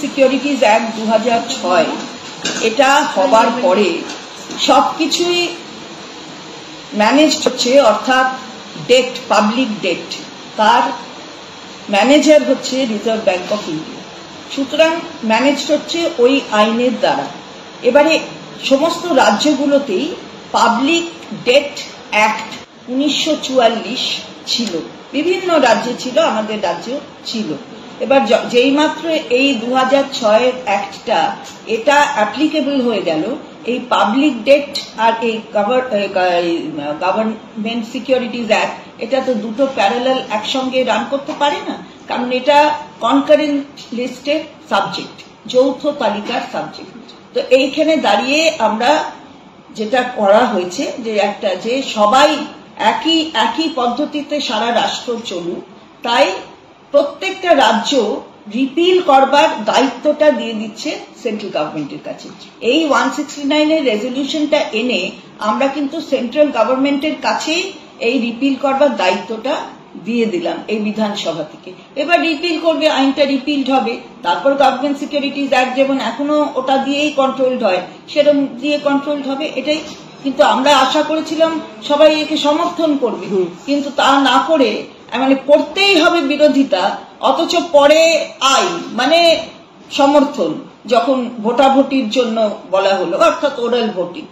Securities act 2006 এটা হবার পরে সবকিছুই ম্যানেজ হচ্ছে, অর্থাৎ ডেট, পাবলিক ডেট, তার ম্যানেজার হচ্ছে রিজার্ভ ব্যাংক অফ ইন্ডিয়া। সুতরাং ম্যানেজ হচ্ছে ওই আইনের দ্বারা। এবারে সমস্ত রাজ্যগুলোতেই পাবলিক ডেট অ্যাক্ট 1944 ছিল, বিভিন্ন রাজ্যে ছিল, আমাদের রাজ্য ছিল। এবার যেই মাত্র এই 2006 অ্যাক্টটা এটা অ্যাপ্লিকেবল হয়ে গেল, এই পাবলিক ডেট আর এই গভর্নমেন্ট সিকিউরিটিজ অ্যাক্ট, এটা তো দুটো প্যারালাল একসঙ্গে রান করতে পারে না, কারণ এটা কনকারেন্ট লিস্টের সাবজেক্ট, যৌথ তালিকার সাবজেক্ট। তো এইখানে দাঁড়িয়ে আমরা যেটা করা হয়েছে যে একটা যে সবাই একই পদ্ধতিতে সারা রাষ্ট্র চলুক, তাই প্রত্যেকটা রাজ্য রিপিল করবার দায়িত্বটা দিয়ে দিচ্ছে সেন্ট্রাল গভর্নমেন্টের কাছে। এই 169 এর রেজলিউশনটা এনে আমরা কিন্তু সেন্ট্রাল গভর্নমেন্টের কাছে এই রিপিল করবার দায়িত্বটা দিয়ে দিলাম এই বিধানসভা থেকে। এবার রিপিল করবে, আইনটা রিপিলড হবে, তারপর গভর্নমেন্ট সিকিউরিটিজ অ্যাক্ট যেমন এখনো ওটা দিয়েই কন্ট্রোলড হয়, সেরকম দিয়ে কন্ট্রোলড হবে, এটাই। কিন্তু আমরা আশা করেছিলাম সবাই একে সমর্থন করবে, কিন্তু তা না করে মানে করতেই হবে বিরোধিতা, অথচ পরে মানে সমর্থন যখন ভোটাভুটির জন্য বলা হলো, অর্থাৎ ওরাল ভোটিং।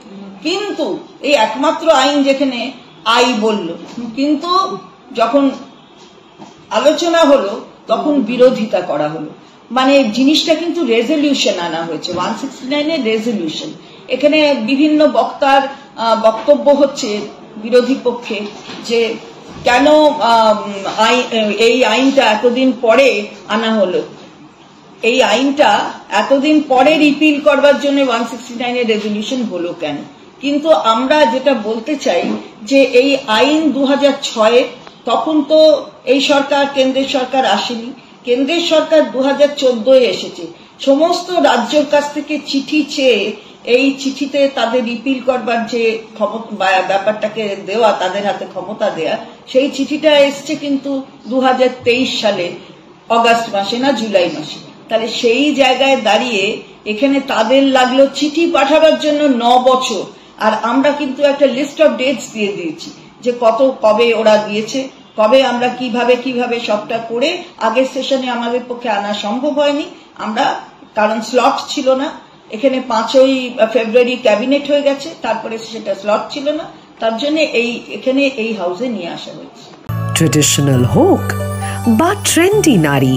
কিন্তু এই একমাত্র আইন যেখানে বলল, কিন্তু যখন আলোচনা হলো তখন বিরোধিতা করা হলো। মানে জিনিসটা কিন্তু রেজলিউশন আনা হয়েছে, 169 এর রেজলিউশন। এখানে বিভিন্ন বক্তার বক্তব্য হচ্ছে বিরোধী পক্ষে যে কেন এই আইনটা এতদিন পরে আনা হলো, এই আইনটা এতদিন পরে রিপিল করবার জন্য 169 এর রেজলিউশন হলো কেন। কিন্তু আমরা যেটা বলতে চাই যে এই আইন 2006, তখন তো এই সরকার, কেন্দ্রের সরকার আসেনি, কেন্দ্রের সরকার 2014 এসেছে। সমস্ত রাজ্যের কাছ থেকে চিঠি চেয়ে এই চিঠিতে তাদের রিপিল করবার যে ব্যাপারটাকে দেওয়া, তাদের হাতে ক্ষমতা দেয়া, সেই চিঠিটা এসছে কিন্তু 2023 সালে অগাস্ট মাসে না জুলাই মাসে। তাহলে সেই জায়গায় দাঁড়িয়ে এখানে তাদের লাগলো চিঠি পাঠাবার জন্য 9 বছর, আর আমরা কিন্তু একটা লিস্ট অফ ডেটস দিয়ে দিয়েছি যে কবে ওরা দিয়েছে, কবে আমরা কিভাবে সবটা করে আগের সেশনে আমাদের পক্ষে আনা সম্ভব হয়নি, আমরা কারণ স্লট ছিল না। এখানে 5ই ফেব্রুয়ারি ক্যাবিনেট হয়ে গেছে, তারপরে সেটা স্লট ছিল না, তার জন্য এখানে এই হাউসে নিয়ে আসা হয়েছে। ট্রেডিশনাল হোক বা ট্রেন্ডি নারী,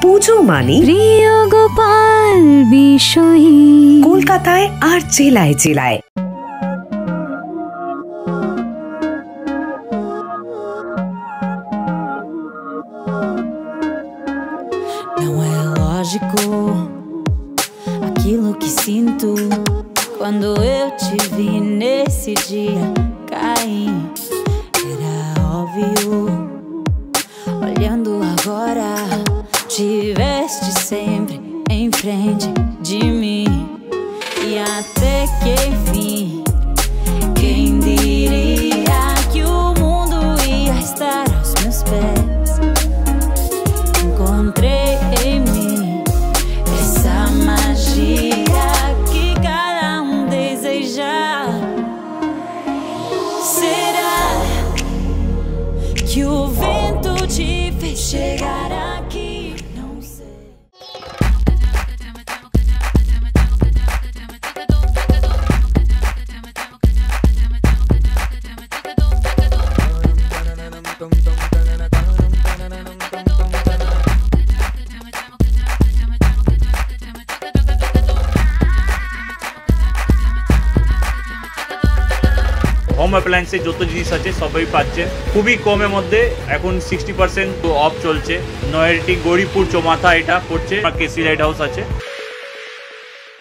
পুজো মানে প্রিয় গোপাল বিষয়ী, কলকাতায় আর জেলায় জেলায়। Não é lógico aquilo que sinto quando eu te vi nesse dia cair. Era óbvio, olhando agora, tiveste sempre em frente de mim. E até que enfim, quem diria que o mundo ia estar aos meus pés. Encontrei em mim essa magia que cada deseja. Será que o vento te fez chegar aqui? Não sei. Home অ্যাপ্লায়েন্সে যত জিনিস আছে সবই পাচ্ছেন খুবই কমের মধ্যে। এখন 60% অফ চলছে। নয়ারটি গৌরীপুর চৌমাথা এটা পড়ছে, কেসি লাইট হাউস আছে।